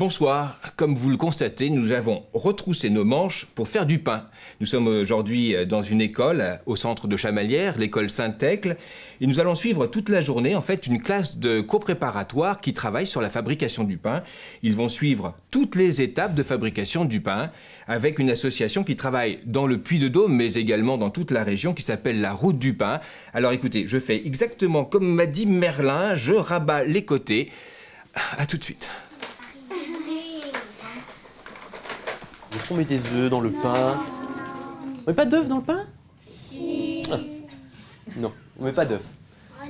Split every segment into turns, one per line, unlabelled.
Bonsoir. Comme vous le constatez, nous avons retroussé nos manches pour faire du pain. Nous sommes aujourd'hui dans une école au centre de Chamalières, l'école Saint-Thècle, et nous allons suivre toute la journée en fait une classe de cours préparatoires qui travaille sur la fabrication du pain. Ils vont suivre toutes les étapes de fabrication du pain avec une association qui travaille dans le Puy-de-Dôme mais également dans toute la région qui s'appelle la Route du Pain. Alors écoutez, je fais exactement comme m'a dit Merlin, je rabats les côtés. À tout de suite.
Est-ce qu'on met des œufs dans le pain? On met pas d'œufs dans le pain? Si. Ah. Non, on met pas d'œufs.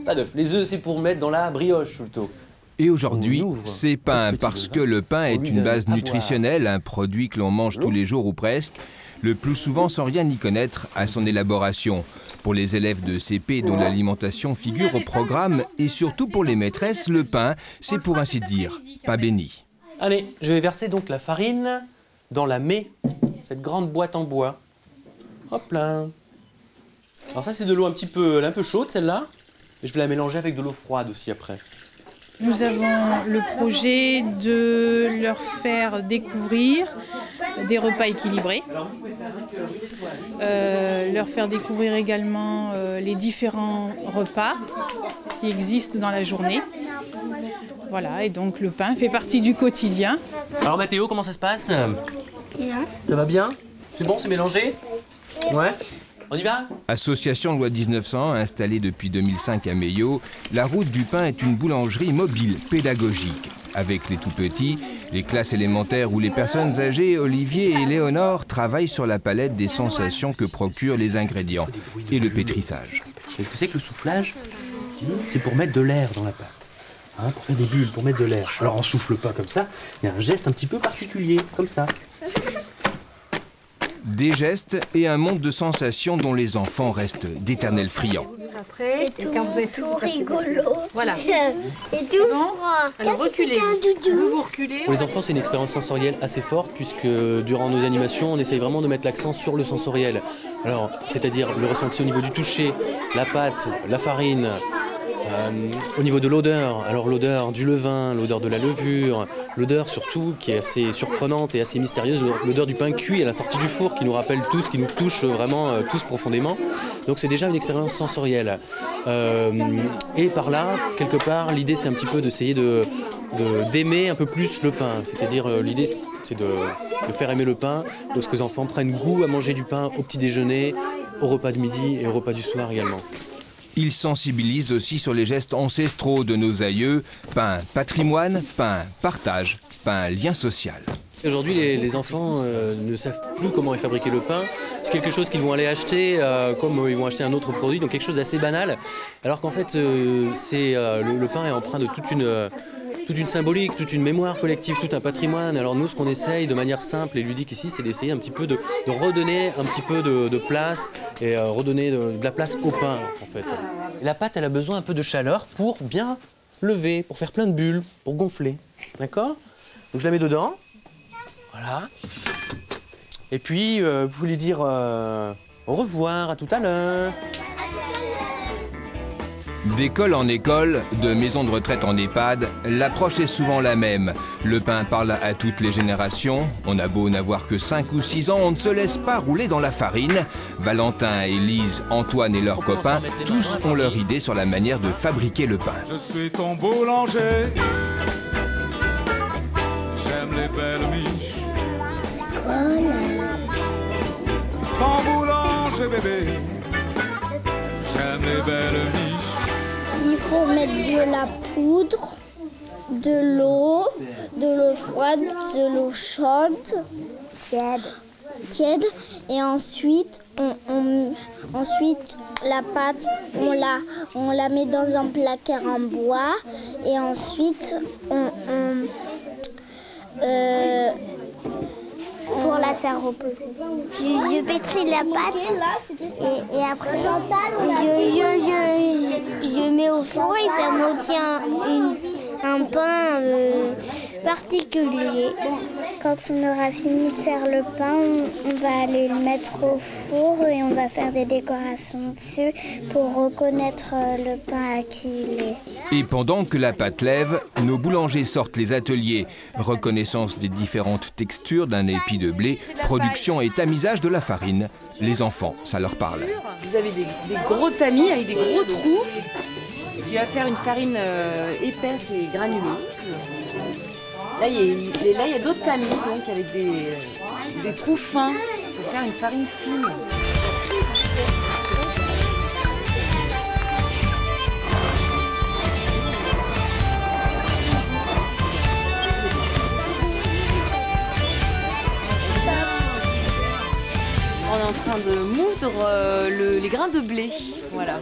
Pas d'œufs. Les œufs, c'est pour mettre dans la brioche plutôt.
Et aujourd'hui, c'est pain parce que le pain est une base nutritionnelle, un produit que l'on mange tous les jours ou presque, le plus souvent sans rien y connaître à son élaboration. Pour les élèves de CP dont l'alimentation figure au programme et surtout pour les maîtresses, le pain, c'est pour ainsi dire, pain béni.
Allez, je vais verser donc la farine dans la mets, cette grande boîte en bois. Hop là. Alors ça, c'est de l'eau un peu chaude, celle-là. Et je vais la mélanger avec de l'eau froide aussi après.
Nous avons le projet de leur faire découvrir des repas équilibrés, leur faire découvrir également les différents repas qui existent dans la journée. Voilà, et donc le pain fait partie du quotidien.
Alors Mathéo, comment ça se passe?
Bien.
Ça va bien? C'est bon, c'est mélangé? Ouais. On y va?
Association Loi 1900, installée depuis 2005 à Meillot, la Route du Pain est une boulangerie mobile, pédagogique. Avec les tout-petits, les classes élémentaires ou les personnes âgées, Olivier et Léonore travaillent sur la palette des sensations que procurent les ingrédients et le pétrissage.
Et je sais que le soufflage, c'est pour mettre de l'air dans la pâte. Hein, pour faire des bulles, pour mettre de l'air. Alors on souffle pas comme ça, il y a un geste un petit peu particulier, comme ça.
Des gestes et un monde de sensations dont les enfants restent d'éternels friands.
C'est tout rigolo.
Voilà.
Et tout froid.
Alors reculez. Vous reculez.
Pour les enfants, c'est une expérience sensorielle assez forte puisque durant nos animations, on essaye vraiment de mettre l'accent sur le sensoriel. Alors, c'est-à-dire le ressenti au niveau du toucher, la pâte, la farine, au niveau de l'odeur, alors l'odeur du levain, l'odeur de la levure, l'odeur surtout qui est assez surprenante et assez mystérieuse, l'odeur du pain cuit à la sortie du four qui nous rappelle tous, qui nous touche vraiment tous profondément. Donc c'est déjà une expérience sensorielle. Et par là, quelque part, l'idée c'est un petit peu d'essayer d'aimer un peu plus le pain. C'est-à-dire l'idée c'est de faire aimer le pain, pour que les enfants prennent goût à manger du pain au petit déjeuner, au repas de midi et au repas du soir également.
Il sensibilise aussi sur les gestes ancestraux de nos aïeux, pain patrimoine, pain partage, pain lien social.
Aujourd'hui, les enfants ne savent plus comment est fabriqué le pain. C'est quelque chose qu'ils vont aller acheter comme ils vont acheter un autre produit, donc quelque chose d'assez banal. Alors qu'en fait, le pain est empreint de toute une symbolique, toute une mémoire collective, tout un patrimoine. Alors nous, ce qu'on essaye de manière simple et ludique ici, c'est d'essayer un petit peu de redonner un petit peu de place et redonner de la place au pain, en fait. Et la pâte, elle a besoin un peu de chaleur pour bien lever, pour faire plein de bulles, pour gonfler. D'accord? Donc je la mets dedans. Voilà. Et puis, vous voulez dire au revoir, à tout à l'heure.
D'école en école, de maison de retraite en EHPAD, l'approche est souvent la même. Le pain parle à toutes les générations. On a beau n'avoir que 5 ou 6 ans, on ne se laisse pas rouler dans la farine. Valentin, Élise, Antoine et leurs copains, tous ont leur idée sur la manière de fabriquer le pain.
Je suis ton boulanger. J'aime les belles miches. Ton boulanger bébé. J'aime les belles miches.
Il faut mettre de la poudre, de l'eau froide, de l'eau chaude, tiède, et ensuite ensuite la pâte on la met dans un placard en bois et ensuite pour la faire reposer. Je pétris la pâte et après je mets au four et ça m'obtient un pain particulier. Quand on aura fini de faire le pain, on va aller le mettre au four et on va faire des décorations dessus pour reconnaître le pain à qui il est.
Et pendant que la pâte lève, nos boulangers sortent les ateliers. Reconnaissance des différentes textures d'un épi de blé, production et tamisage de la farine. Les enfants, ça leur parle.
Vous avez des gros tamis avec des gros trous qui va faire une farine épaisse et granuleuse. Là, il y a d'autres tamis donc, avec des trous fins pour faire une farine fine. On est en train de moudre les grains de blé. Voilà.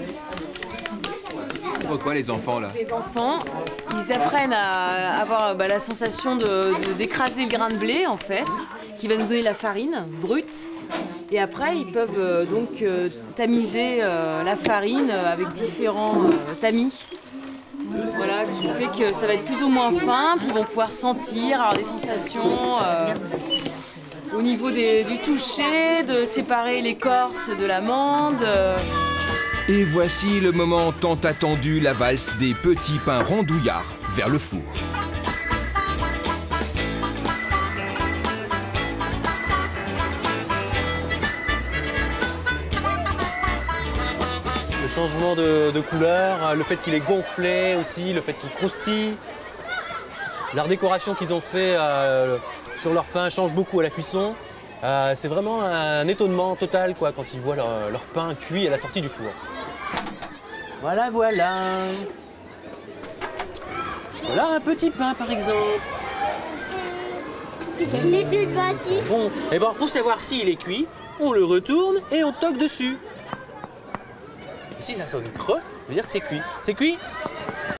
Pourquoi les enfants là?
Les enfants, ils apprennent à avoir la sensation d'écraser le grain de blé en fait, qui va nous donner la farine brute. Et après, ils peuvent donc tamiser la farine avec différents tamis. Voilà, qui fait que ça va être plus ou moins fin, puis ils vont pouvoir sentir, avoir des sensations au niveau du toucher, de séparer l'écorce de l'amande.
Et voici le moment tant attendu, la valse des petits pains rondouillards vers le four.
Le changement de couleur, le fait qu'il est gonflé aussi, le fait qu'il croustille. La redécoration qu'ils ont fait sur leur pain change beaucoup à la cuisson. C'est vraiment un étonnement total quoi, quand ils voient leur pain cuit à la sortie du four. Voilà, voilà. Voilà un petit pain par exemple.
Les sympathiques.
Bon, et bon, pour savoir s'il est cuit, on le retourne et on toque dessus. Et si ça sonne creux, ça veut dire que c'est cuit. C'est cuit?